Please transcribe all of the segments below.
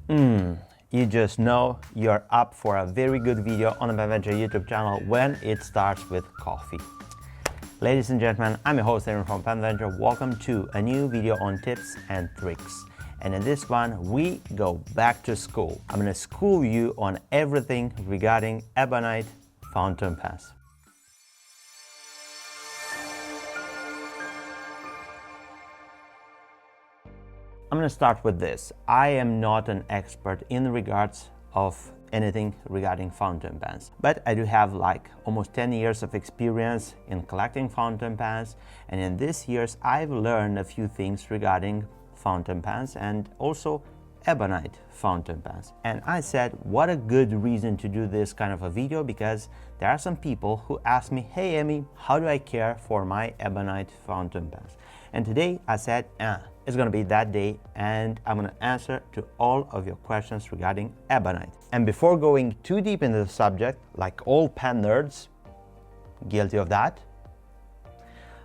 You just know you're up for a very good video on the Benventure YouTube channel when it starts with coffee. Ladies and gentlemen, I'm your host Aaron from Benventure. Welcome to a new video on tips and tricks. And in this one, we go back to school. I'm going to school you on everything regarding ebonite fountain pens. I'm going to start with this. I am not an expert in regards of anything regarding fountain pens, but I do have like almost 10 years of experience in collecting fountain pens, and in these years I've learned a few things regarding fountain pens and also ebonite fountain pens. And I said, what a good reason to do this kind of a video, because there are some people who ask me, hey Emmy, how do I care for my ebonite fountain pens? And today I said, it's going to be that day, and I'm going to answer to all of your questions regarding ebonite. And before going too deep into the subject, like all pen nerds, guilty of that,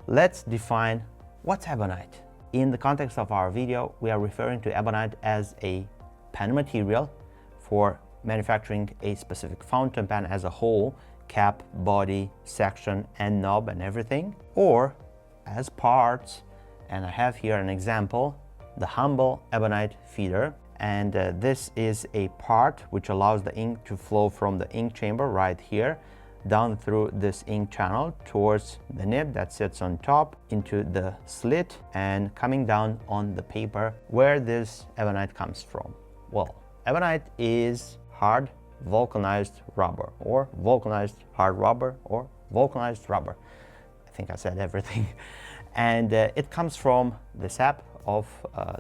let's define what's ebonite. In the context of our video, we are referring to ebonite as a pen material for manufacturing a specific fountain pen as a whole, cap, body, section, and knob and everything, or as parts. And I have here an example, the humble ebonite feeder. And this is a part which allows the ink to flow from the ink chamber right here down through this ink channel towards the nib that sits on top into the slit and coming down on the paper. Where this ebonite comes from? Well, ebonite is hard vulcanized rubber, or vulcanized hard rubber, or vulcanized rubber. I think I said everything. And it comes from the sap of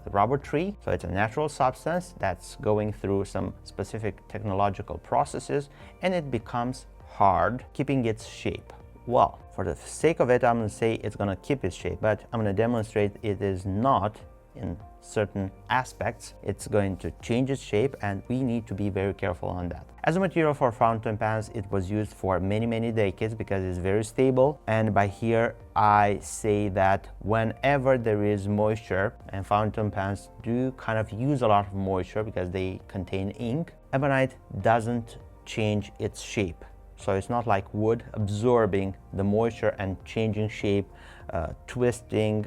the rubber tree. So it's a natural substance that's going through some specific technological processes, and it becomes hard, keeping its shape. Well, for the sake of it, I'm going to say it's going to keep its shape, but I'm going to demonstrate it is not. In certain aspects, it's going to change its shape, and we need to be very careful on that. As a material for fountain pens, it was used for many decades because it's very stable. And by here, I say that whenever there is moisture, and fountain pens do kind of use a lot of moisture because they contain ink, ebonite doesn't change its shape. So it's not like wood absorbing the moisture and changing shape, twisting,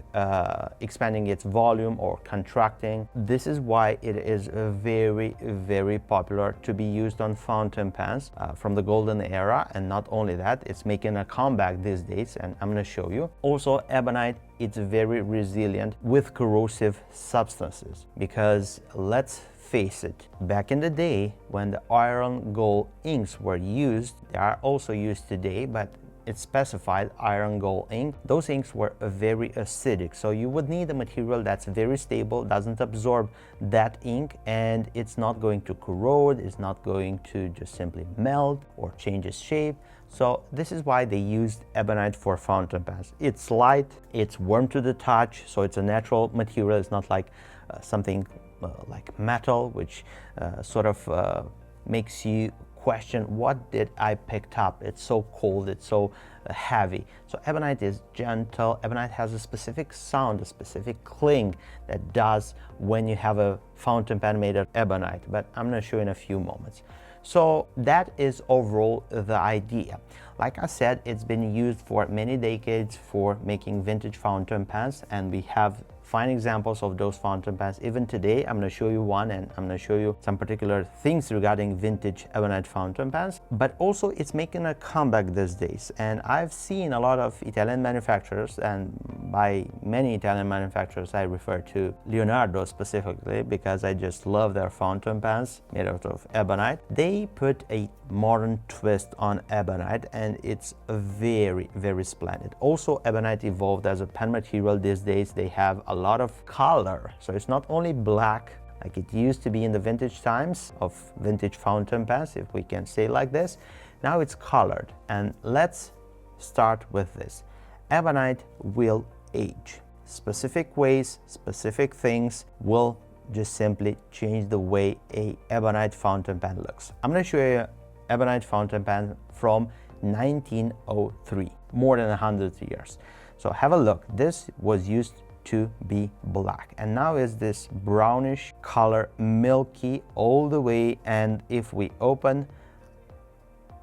expanding its volume or contracting. This is why it is very popular to be used on fountain pens from the golden era. And not only that, it's making a comeback these days, and I'm going to show you. Also, ebonite, it's very resilient with corrosive substances, because let's face it, back in the day when the iron gold inks were used, they are also used today, but it's specified iron gold ink. Those inks were very acidic, so you would need a material that's very stable, doesn't absorb that ink, and it's not going to corrode, it's not going to just simply melt or change its shape. So this is why they used ebonite for fountain pens. It's light, it's warm to the touch, so it's a natural material. It's not like something like metal, which sort of makes you question, what did I picked up? It's so cold, it's so heavy. So ebonite is gentle. Ebonite has a specific sound, a specific cling that does when you have a fountain pen made of ebonite, but I'm going to show you in a few moments. So that is overall the idea. Like I said, it's been used for many decades for making vintage fountain pens, and we have fine examples of those fountain pens. Even today, I'm going to show you one, and I'm going to show you some particular things regarding vintage ebonite fountain pens. But also, it's making a comeback these days, and I've seen a lot of Italian manufacturers, and by many Italian manufacturers I refer to Leonardo specifically, because I just love their fountain pens made out of ebonite. They put a modern twist on ebonite, and it's very splendid. Also, ebonite evolved as a pen material. These days they have a lot of color, so it's not only black like it used to be in the vintage times of vintage fountain pens, if we can say like this. Now it's colored, and let's start with this. Ebonite will age. Specific ways, specific things will just simply change the way a ebonite fountain pen looks. I'm going to show you ebonite fountain pen from 1903, more than 100 years. So have a look. This was used to be black. And now is this brownish color, milky all the way. And if we open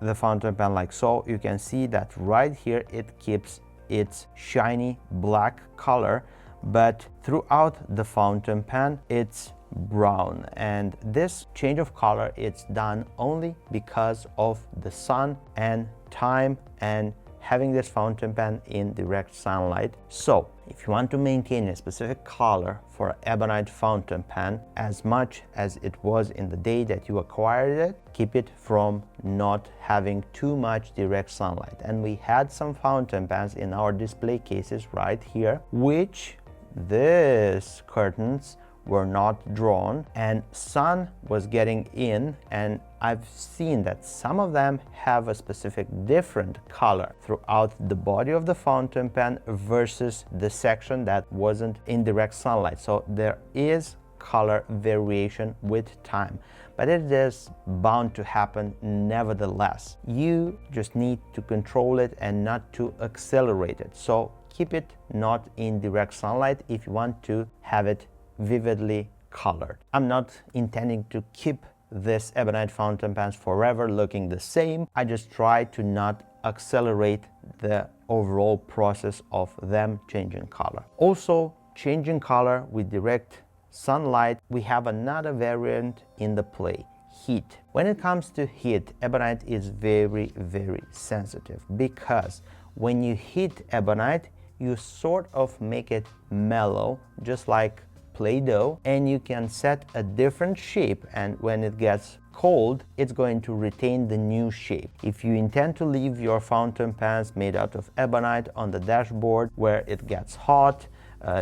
the fountain pen like so, you can see that right here it keeps its shiny black color, but throughout the fountain pen it's brown. And this change of color, it's done only because of the sun and time and having this fountain pen in direct sunlight. So if you want to maintain a specific color for an ebonite fountain pen as much as it was in the day that you acquired it, keep it from not having too much direct sunlight. And we had some fountain pens in our display cases right here, which these curtains were not drawn and sun was getting in, and I've seen that some of them have a specific different color throughout the body of the fountain pen versus the section that wasn't in direct sunlight. So there is color variation with time, but it is bound to happen nevertheless. You just need to control it and not to accelerate it. So keep it not in direct sunlight if you want to have it vividly colored. I'm not intending to keep this ebonite fountain pens forever looking the same. I just try to not accelerate the overall process of them changing color. Also, changing color with direct sunlight, we have another variant in the play: heat. When it comes to heat, ebonite is very, very sensitive, because when you heat ebonite, you sort of make it mellow, just like Play-Doh, and you can set a different shape, and when it gets cold, it's going to retain the new shape. If you intend to leave your fountain pens made out of ebonite on the dashboard where it gets hot,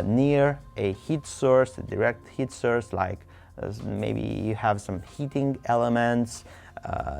near a heat source, a direct heat source, like maybe you have some heating elements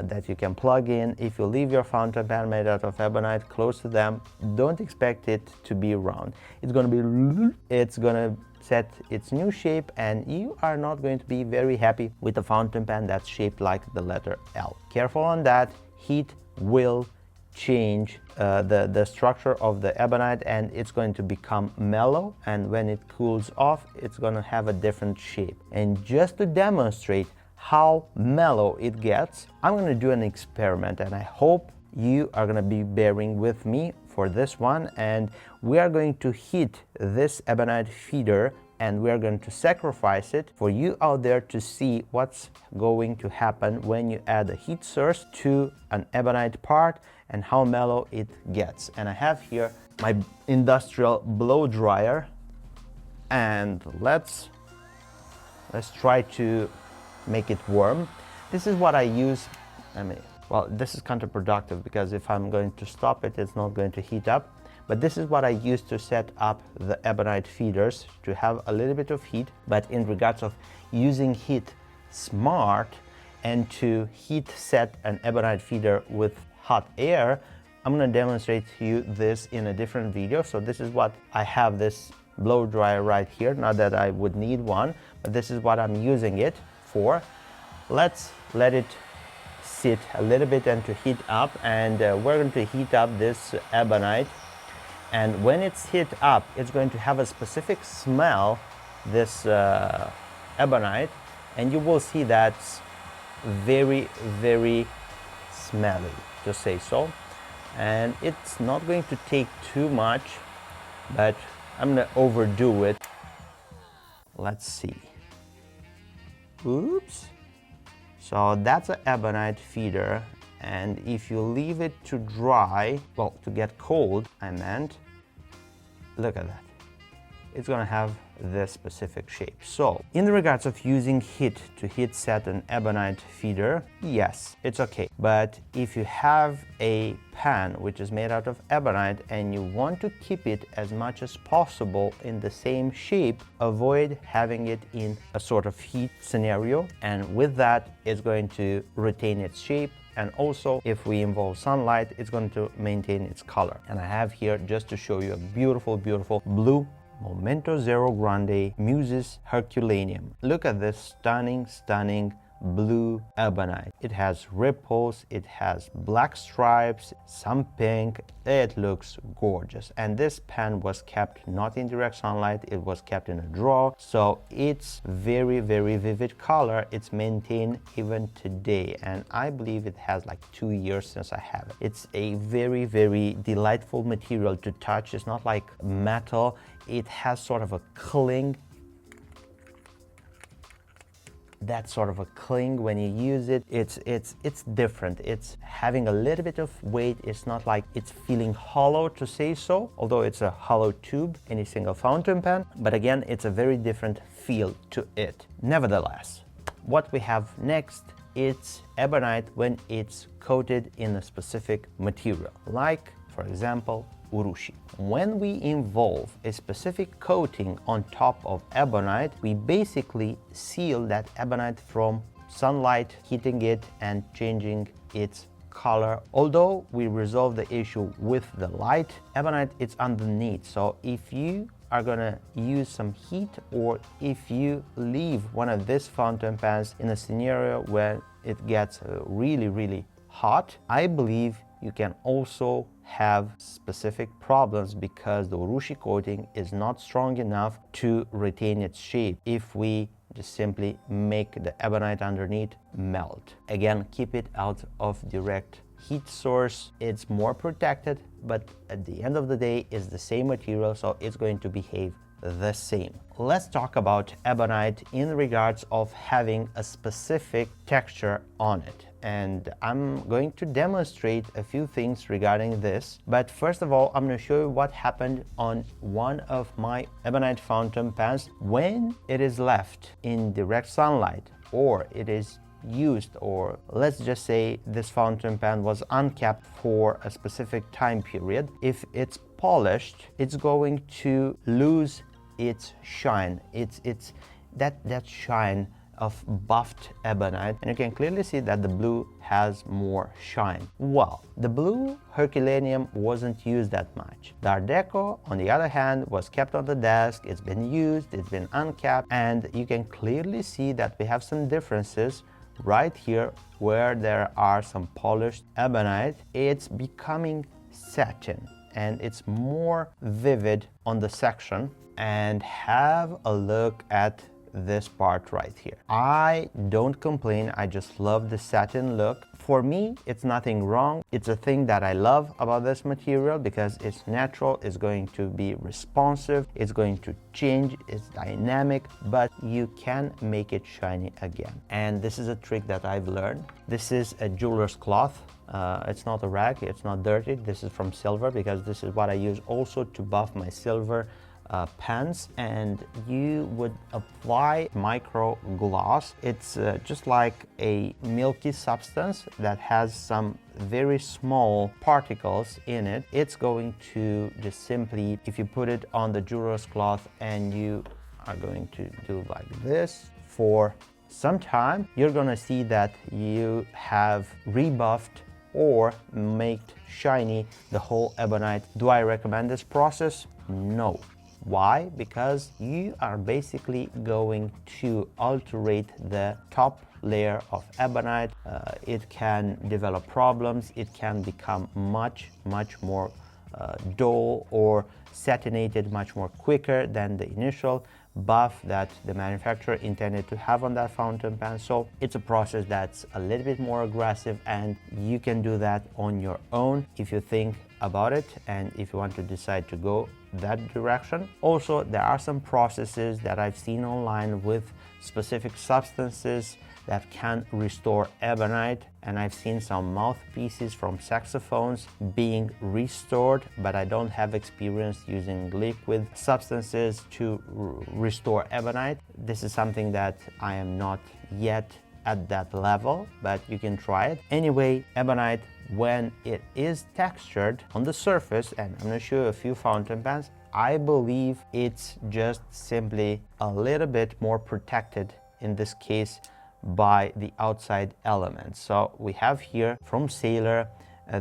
that you can plug in. If you leave your fountain pen made out of ebonite close to them, don't expect it to be round. It's going to set its new shape, and you are not going to be very happy with a fountain pen that's shaped like the letter L. Careful on that. Heat will change the structure of the ebonite, and it's going to become mellow, and when it cools off, it's going to have a different shape. And just to demonstrate how mellow it gets, I'm going to do an experiment, and I hope you are going to be bearing with me for this one. And we are going to heat this ebonite feeder, and we are going to sacrifice it for you out there to see what's going to happen when you add a heat source to an ebonite part and how mellow it gets. And I have here my industrial blow dryer, and let's try to make it warm. This is what I use. Well, this is counterproductive, because if I'm going to stop it, it's not going to heat up. But this is what I use to set up the ebonite feeders, to have a little bit of heat. But in regards of using heat smart and to heat set an ebonite feeder with hot air, I'm going to demonstrate to you this in a different video. So this is what I have, this blow dryer right here. Not that I would need one, but this is what I'm using it for. Let's let it sit a little bit and to heat up, and we're going to heat up this ebonite. And when it's heat up, it's going to have a specific smell, this ebonite, and you will see that's very, very smelly, to say so. And it's not going to take too much, but I'm going to overdo it. Let's see. Oops. So that's an ebonite feeder, and if you leave it to dry, well, to get cold, I meant, look at that. It's gonna have this specific shape. So in the regards of using heat to heat set an ebonite feeder, yes, it's okay. But if you have a pan which is made out of ebonite and you want to keep it as much as possible in the same shape, avoid having it in a sort of heat scenario, and with that it's going to retain its shape. And also, if we involve sunlight, it's going to maintain its color. And I have here, just to show you, a beautiful, beautiful blue Momento Zero Grande Muses Herculaneum. Look at this stunning, stunning blue ebonite. It has ripples, it has black stripes, some pink. It looks gorgeous. And this pen was kept not in direct sunlight, it was kept in a drawer, so it's very vivid color. It's maintained even today, and I believe it has like 2 years since I have it. It's a very delightful material to touch. It's not like metal. It has sort of a cling, that sort of a cling when you use it. It's different. It's having a little bit of weight. It's not like it's feeling hollow, to say so, although it's a hollow tube in a single fountain pen, but again, it's a very different feel to it. Nevertheless, what we have next, it's ebonite when it's coated in a specific material, like, for example, urushi. When we involve a specific coating on top of ebonite, we basically seal that ebonite from sunlight hitting it and changing its color. Although we resolve the issue with the light, ebonite is underneath, so if you are gonna use some heat, or if you leave one of these fountain pens in a scenario where it gets really hot, I believe you can also have specific problems because the urushi coating is not strong enough to retain its shape if we just simply make the ebonite underneath melt. Again, keep it out of direct heat source. It's more protected, but at the end of the day, it's the same material, so it's going to behave the same. Let's talk about ebonite in regards of having a specific texture on it. And I'm going to demonstrate a few things regarding this. But first of all, I'm going to show you what happened on one of my ebonite fountain pens when it is left in direct sunlight, or it is used, or let's just say this fountain pen was uncapped for a specific time period. If it's polished, it's going to lose its shine. It's that shine of buffed ebonite, and you can clearly see that the blue has more shine. Well, the blue Herculaneum wasn't used that much. The Art Deco, on the other hand, was kept on the desk. It's been used, it's been uncapped, and you can clearly see that we have some differences right here where there are some polished ebonite. It's becoming satin and it's more vivid on the section. And have a look at this part right here. I don't complain, I just love the satin look. For me, it's nothing wrong. It's a thing that I love about this material because it's natural, it's going to be responsive, it's going to change, it's dynamic, but you can make it shiny again. And this is a trick that I've learned. This is a jeweler's cloth. It's not a rag, it's not dirty. This is from silver because this is what I use also to buff my silver pens, and you would apply micro gloss. It's just like a milky substance that has some very small particles in it. It's going to just simply, if you put it on the jeweler's cloth and you are going to do like this for some time, you're gonna see that you have rebuffed or made shiny the whole ebonite. Do I recommend this process? No. Why? Because you are basically going to alterate the top layer of ebonite. It can develop problems. It can become much more dull or satinated much more quicker than the initial buff that the manufacturer intended to have on that fountain pen. So it's a process that's a little bit more aggressive, and you can do that on your own if you think about it and if you want to decide to go that direction. Also, there are some processes that I've seen online with specific substances that can restore ebonite, and I've seen some mouthpieces from saxophones being restored, but I don't have experience using liquid substances to restore ebonite. This is something that I am not yet at that level, but you can try it. Anyway, ebonite, when it is textured on the surface, and I'm going to show you a few fountain pens, I believe it's just simply a little bit more protected in this case by the outside elements. So we have here from Sailor,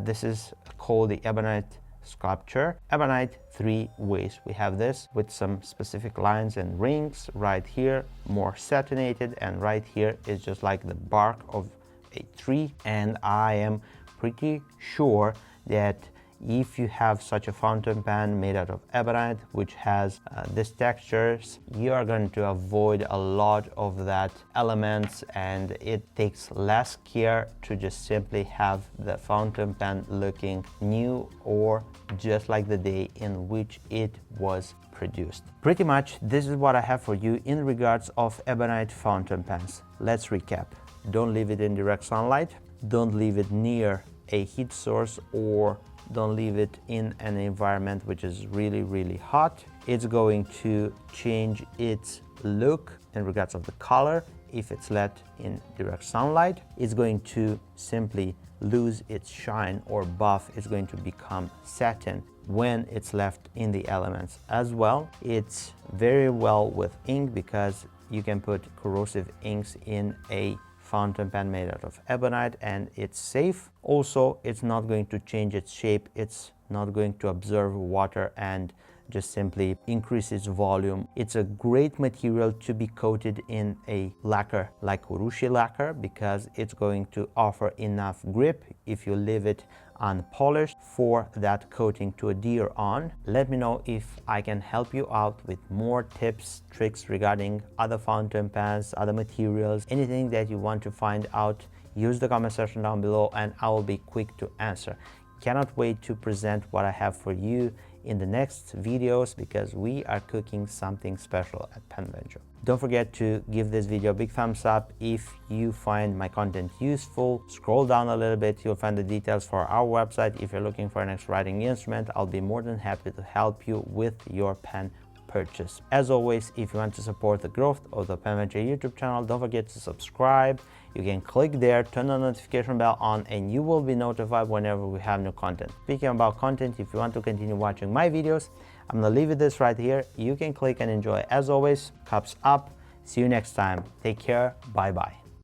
this is called the ebonite sculpture. Ebonite 3 ways. We have this with some specific lines and rings right here, more satinated, and right here is just like the bark of a tree. And I am pretty sure that if you have such a fountain pen made out of ebonite, which has these textures, you are going to avoid a lot of that elements, and it takes less care to just simply have the fountain pen looking new or just like the day in which it was produced. Pretty much this is what I have for you in regards of ebonite fountain pens. Let's recap. Don't leave it in direct sunlight. Don't leave it near a heat source, or don't leave it in an environment which is really hot. It's going to change its look in regards of the color if it's left in direct sunlight. It's going to simply lose its shine or buff. It's going to become satin when it's left in the elements as well. It's very well with ink because you can put corrosive inks in a fountain pen made out of ebonite and it's safe. Also, it's not going to change its shape. It's not going to absorb water and just simply increase its volume. It's a great material to be coated in a lacquer like urushi lacquer because it's going to offer enough grip if you leave it unpolished for that coating to adhere on. Let me know if I can help you out with more tips, tricks regarding other fountain pens, other materials, anything that you want to find out. Use the comment section down below and I will be quick to answer. Cannot wait to present what I have for you in the next videos because we are cooking something special at Penventure. Don't forget to give this video a big thumbs up if you find my content useful. Scroll down a little bit, you'll find the details for our website. If you're looking for an next writing instrument, I'll be more than happy to help you with your pen purchase. As always, if you want to support the growth of the Penventure YouTube channel, don't forget to subscribe. You can click there, turn the notification bell on, and you will be notified whenever we have new content. Speaking about content, if you want to continue watching my videos, I'm gonna leave you this right here. You can click and enjoy. As always, cups up. See you next time. Take care. Bye bye.